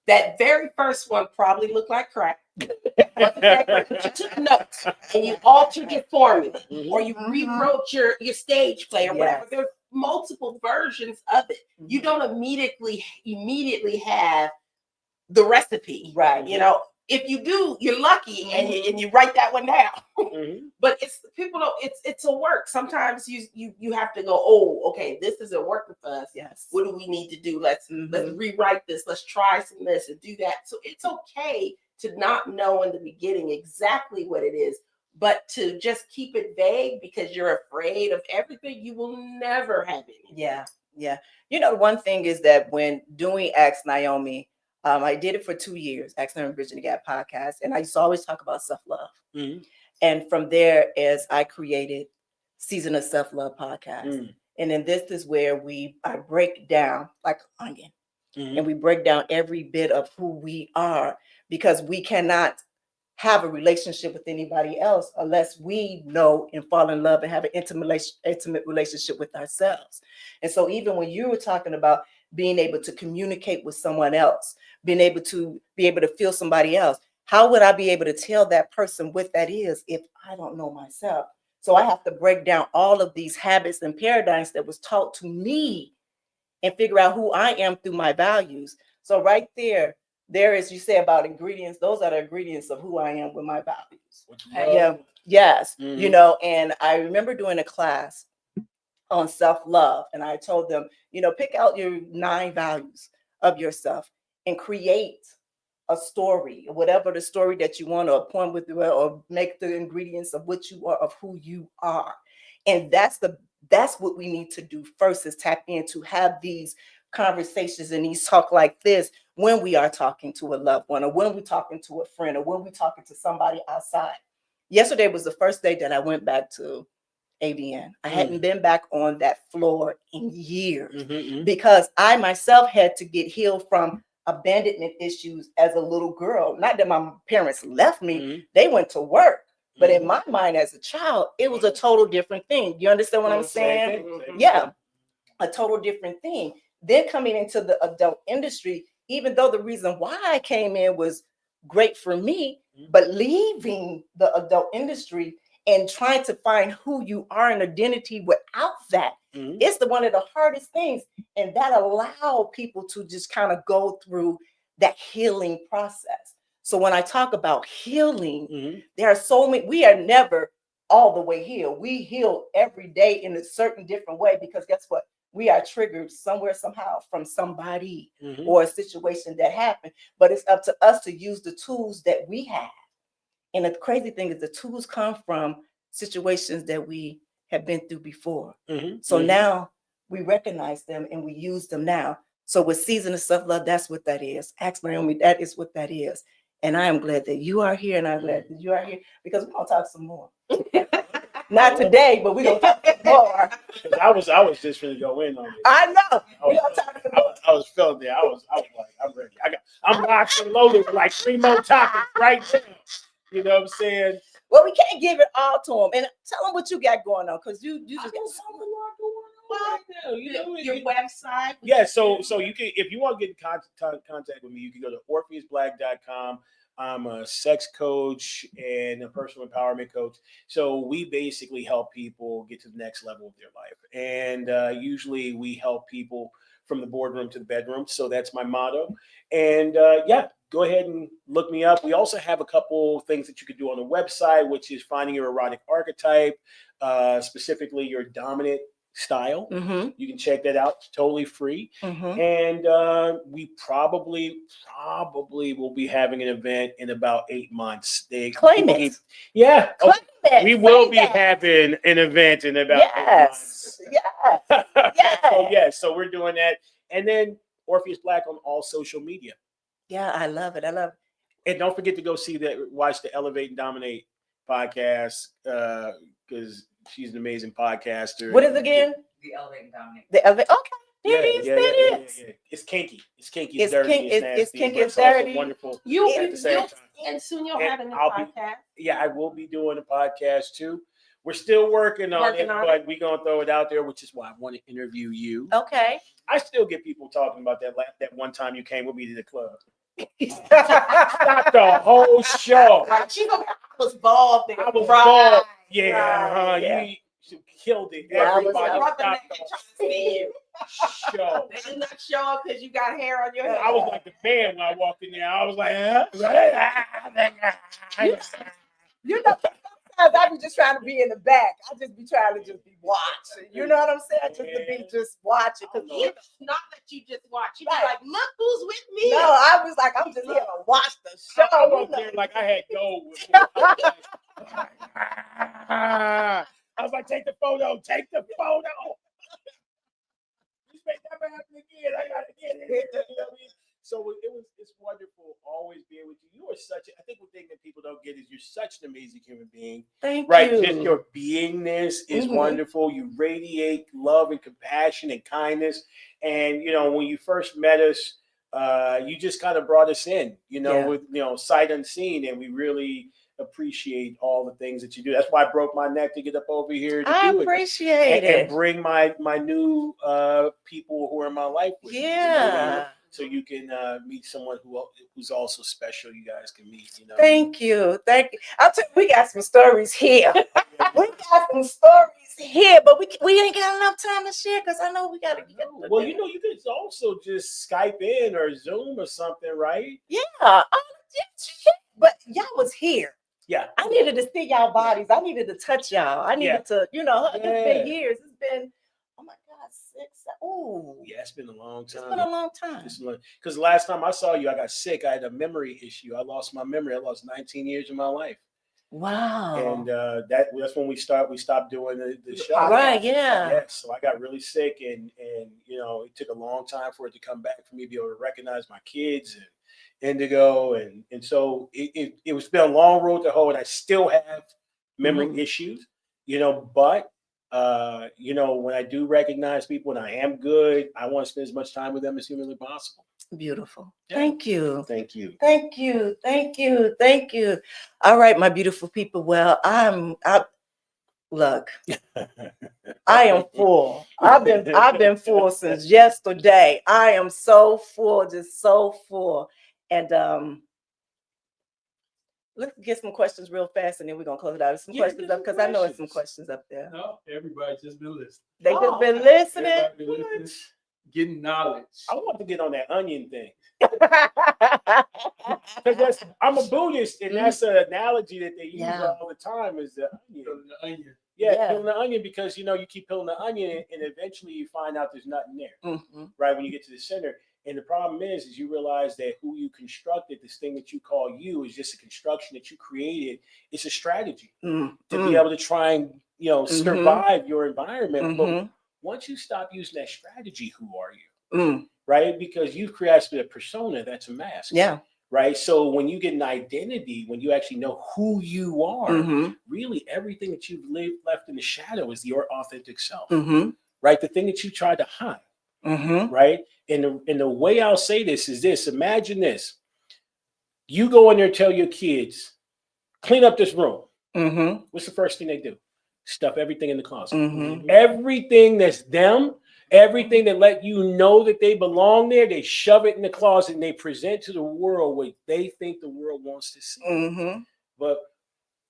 that very first one probably looked like crap. But you took notes and you altered your formula, or you rewrote your stage play or whatever. There's multiple versions of it. You don't immediately have the recipe, right? You know, if you do, you're lucky, and you write that one down. But it's a work. Sometimes you have to go, oh, okay, this isn't working for us. Yes. What do we need to do? Let's rewrite this. Let's try some of this and do that. So it's okay to not know in the beginning exactly what it is, but to just keep it vague because you're afraid of everything. You will never have it. Yeah. You know, one thing is that when doing Ask Naomi, I did it for 2 years, Ask Naomi Bridging the Gap podcast, and I used to always talk about self-love. And from there, as I created Season of Self-Love podcast. And then this is where I break down like onion. And we break down every bit of who we are, because we cannot have a relationship with anybody else unless we know and fall in love and have an intimate relationship with ourselves. And so even when you were talking about being able to communicate with someone else, being able to feel somebody else, how would I be able to tell that person what that is if I don't know myself? So I have to break down all of these habits and paradigms that was taught to me and figure out who I am through my values. So right there is, you say about ingredients, those are the ingredients of who I am with my values. Yeah. Yes. You know, and I remember doing a class on self-love, and I told them, you know, pick out your 9 values of yourself and create a story, whatever the story that you want, or a poem with, or make the ingredients of what you are, of who you are. And that's what we need to do first, is tap in to have these conversations and these talk like this when we are talking to a loved one, or when we're talking to a friend, or when we're talking to somebody outside. Yesterday was the first day that I went back to AVN. I hadn't been back on that floor in years, because I myself had to get healed from abandonment issues as a little girl. Not that my parents left me, they went to work. But in my mind as a child, it was a total different thing. You understand what I'm saying? Yeah, a total different thing. Then coming into the adult industry, even though the reason why I came in was great for me, but leaving the adult industry and trying to find who you are and identity without that, it's one of the hardest things. And that allow people to just kind of go through that healing process. So when I talk about healing, there are so many, we are never all the way healed. We heal every day in a certain different way, because guess what? We are triggered somewhere, somehow, from somebody or a situation that happened. But it's up to us to use the tools that we have. And the crazy thing is, the tools come from situations that we have been through before. So now we recognize them and we use them now. So with Season of Self-Love, that's what that is. Ask Naomi, that is what that is. And I am glad that you are here, and I'm glad that you are here, because we're going to talk some more. Not today, but we're going to talk some more. I was just going to go in on it. I know. I was feeling there. I was like, I'm ready. I'm locked and loaded with like 3 more topics right now. You know what I'm saying? Well, we can't give it all to them. And tell them what you got going on, because you just got something right now. You know, your website. Yeah, so you can, if you want to get in contact with me, you can go to orpheusblack.com. I'm a sex coach and a personal empowerment coach. So we basically help people get to the next level of their life. And usually we help people from the boardroom to the bedroom. So that's my motto. And yeah, go ahead and look me up. We also have a couple things that you can do on the website, which is finding your erotic archetype, specifically your dominant style. You can check that out. It's totally free. And we probably will be having an event in about 8 months. Claim it. Yeah. Claim it. We will be having an event in about 8 months. Yes. So we're doing that. And then Orpheus Black on all social media. Yeah, I love it. And don't forget to go watch the Elevate and Dominate podcast, because she's an amazing podcaster. What is it again? The Elevate and Dominate. The Elevate. Okay. There it is. Yeah. It's kinky. It's kinky. It's dirty. It's nasty. It's kinky. It's dirty. Wonderful. And soon you'll have a new podcast. I will be doing a podcast too. We're still working on it, but we're gonna throw it out there, which is why I want to interview you. Okay. I still get people talking about that one time you came with me to the club. Not the whole show. I was balled. I was bald. Yeah. You killed it. Yeah, everybody stopped the you. Show. They did not show up because you got hair on your head. I was like the man when I walked in there. I was like, you know, sometimes I be just trying to be in the back. I just be trying to just be watching. You know what I'm saying? Just to be just watching. It's not that you just watch. You be like, look who's with me. No, I was like, I'm just here to watch the show. I was there like I had gold with me. I was like, take the photo. You may never happen again. I gotta get it. You know what I mean? So it's wonderful always being with you. You are such I think one thing that people don't get is you're such an amazing human being. Thank right? you. Just your beingness is wonderful. You radiate love and compassion and kindness. And when you first met us, you just kind of brought us in, with sight unseen, and we really appreciate all the things that you do. That's why I broke my neck to get up over here to I do appreciate and it. bring my new people who are in my life with me, so you can meet someone who's also special. You guys can meet. Thank you. I'll tell you, we got some stories here. We got some stories here, but we ain't got enough time to share because I know we got to get. Well, you could also just Skype in or Zoom or something, right? Yeah. Yes, you can. But y'all was here. Yeah. I needed to see y'all bodies. I needed to touch y'all. I needed to, it's been years. It's been, oh my God, 6. Oh. Yeah, it's been a long time. It's been a long time. Because last time I saw you, I got sick. I had a memory issue. I lost my memory. I lost 19 years of my life. Wow. And that's when we stopped doing the show. Right, yeah. Yes. So I got really sick, and it took a long time for it to come back for me to be able to recognize my kids and Indigo, and so it was been a long road to hoe, and I still have memory issues, but when I do recognize people and I am good, I want to spend as much time with them as humanly possible. Beautiful. Yeah. Thank you. Thank you. Thank you. Thank you. Thank you. All right, my beautiful people. Well, look, I am full. I've been full since yesterday. I am so full, just so full. And let's get some questions real fast, and then we're gonna close it out. There's some questions up because I know there's some questions up there. No, everybody's just been listening. They just been listening. Everybody been listening, getting knowledge. I want to get on that onion thing. I'm a Buddhist, and that's an analogy that they use all the time is the onion. Yeah, peeling the onion, because you keep peeling the onion, and eventually you find out there's nothing there. Right when you get to the center. And the problem is you realize that who you constructed, this thing that you call you, is just a construction that you created. It's a strategy to be able to try and survive your environment. But once you stop using that strategy, who are you? Right? Because you've created a persona that's a mask. Yeah. Right. So when you get an identity, when you actually know who you are, really everything that you've left in the shadow is your authentic self. Right. The thing that you tried to hide. Right. And the way I'll say this is this. Imagine this. You go in there and tell your kids, clean up this room. What's the first thing they do? Stuff everything in the closet. Everything that's them, everything that let you know that they belong there, they shove it in the closet and they present to the world what they think the world wants to see. But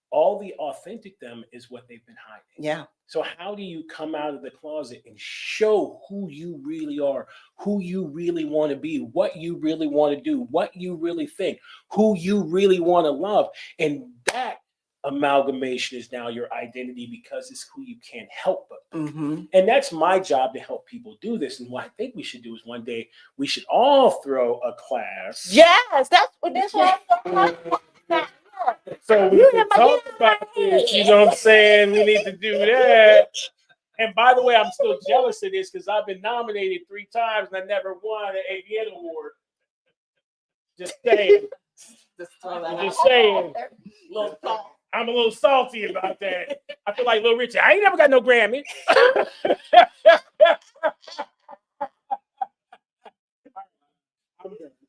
all the authentic them is what they've been hiding. Yeah. So how do you come out of the closet and show who you really are, who you really want to be, what you really want to do, what you really think, who you really want to love? And that amalgamation is now your identity, because it's who you can't help but. And that's my job, to help people do this. And what I think we should do is one day we should all throw a class. Yes, that's what So we can talk about this, you know what I'm saying? We need to do that. And by the way, I'm still jealous of this because I've been nominated 3 times and I never won an AVN award. Just saying. Just saying. I'm a little salty about that. I feel like Little Richard. I ain't never got no Grammy.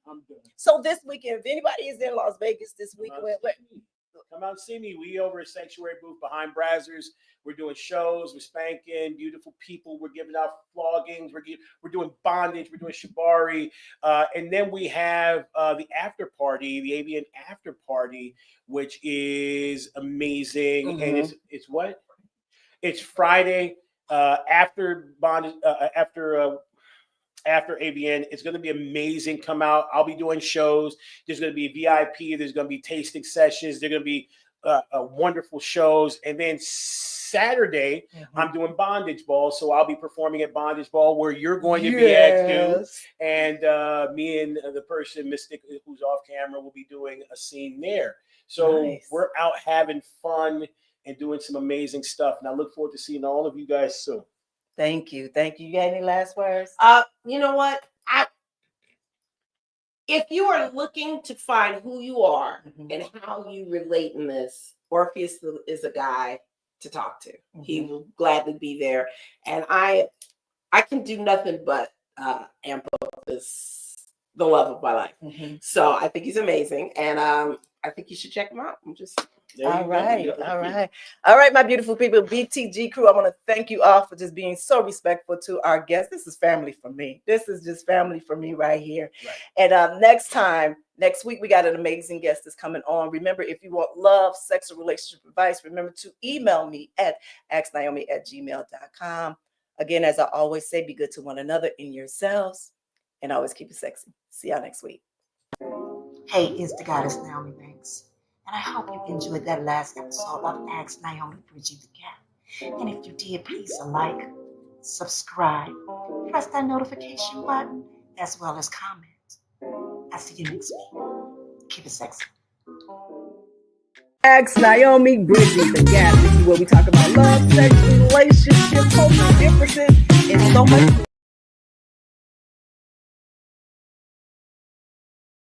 I'm done. So this weekend, if anybody is in Las Vegas this weekend, come out and see me. We over at Sanctuary Booth behind Brazzers. We're doing shows. We're spanking beautiful people. We're giving out floggings. We're doing bondage. We're doing shibari. And then we have the after party, the AVN after party, which is amazing. And it's what? It's Friday after bondage, after AVN. It's going to be amazing. Come out. I'll be doing shows. There's going to be VIP. There's going to be tasting sessions. There's going to be wonderful shows. And then Saturday, I'm doing Bondage Ball. So I'll be performing at Bondage Ball, where you're going to be at too. And me and the person, Mystic, who's off camera, will be doing a scene there. So we're out having fun and doing some amazing stuff. And I look forward to seeing all of you guys soon. Thank you. Thank you. You got any last words? You know what? If you are looking to find who you are and how you relate in this, Orpheus is a guy to talk to. He will gladly be there. And I can do nothing but amp up the love of my life. So I think he's amazing. And I think you should check him out. All right, my beautiful people, BTG crew. I want to thank you all for just being so respectful to our guests. This is family for me. This is just family for me right here. Right. And next week, we got an amazing guest that's coming on. Remember, if you want love, sex, or relationship advice, remember to email me at asknaomi@gmail.com. Again, as I always say, be good to one another and yourselves, and always keep it sexy. See y'all next week. Hey, it's the goddess Naomi Banks. And I hope you enjoyed that last episode of Ask Naomi Bridging the Gap. And if you did, please like, subscribe, press that notification button, as well as comment. I'll see you next week. Keep it sexy. Ask Naomi Bridging the Gap. This is where we talk about love, sex, relationships, cultural differences, and so much more.